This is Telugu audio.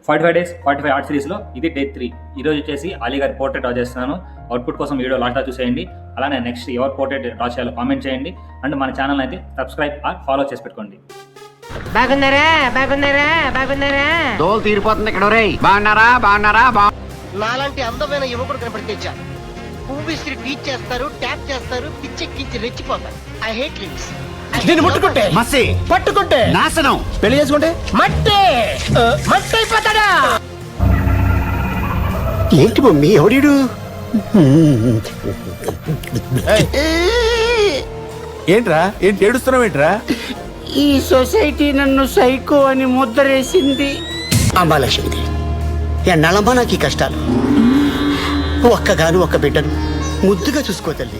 45 days 45 ఆర్ట్ సిరీస్లో ఇది డే 3. ఈరోజు వచ్చేసి అలీ గారి పోర్ట్రేట్ డ్రా చేస్తున్నాను. అవుట్పుట్ కోసం వీడియో లాస్ట్ దాకా చూసేయండి. అలానే నెక్స్ట్ ఎవరు పోర్ట్రేట్ డ్రా చేయాలో కామెంట్ చేయండి. అండ్ మన ఛానల్ అయితే సబ్స్క్రైబ్ ఆర్ ఫాలో చేసి పెట్టుకోండి. బాగున్నారా దోలు తీరిపోతుంది ఇక్కడ. బాగున్నారా నాలాంటి అందమైన యువకుడు కనపడితే చాలు పువ్వు విసిరి టీచ్ చేస్తారు, ట్యాప్ చేస్తారు, పిచ్చెక్కించి రెచ్చిపోతారు. I hate lips. నేను ముట్టుకుంటే మసి పట్టుకుంటే నాశనం, పెళ్లి చేసుకుంటే మట్టి మట్టి అయిపోతాడా? ఏంటి మమ్మీ ఎవడీడు? ఏంట్రా ఏంటి ఏడుస్తున్నావు? ఏంట్రా ఈ సొసైటీ నన్ను సైకో అని ముద్రేసింది. అమ్మా లక్ష్మిది, ఎన్నాళ్ళమ్మా నాకు ఈ కష్టాలు. ఒక్క బిడ్డను ముద్దుగా చూసుకో తల్లి.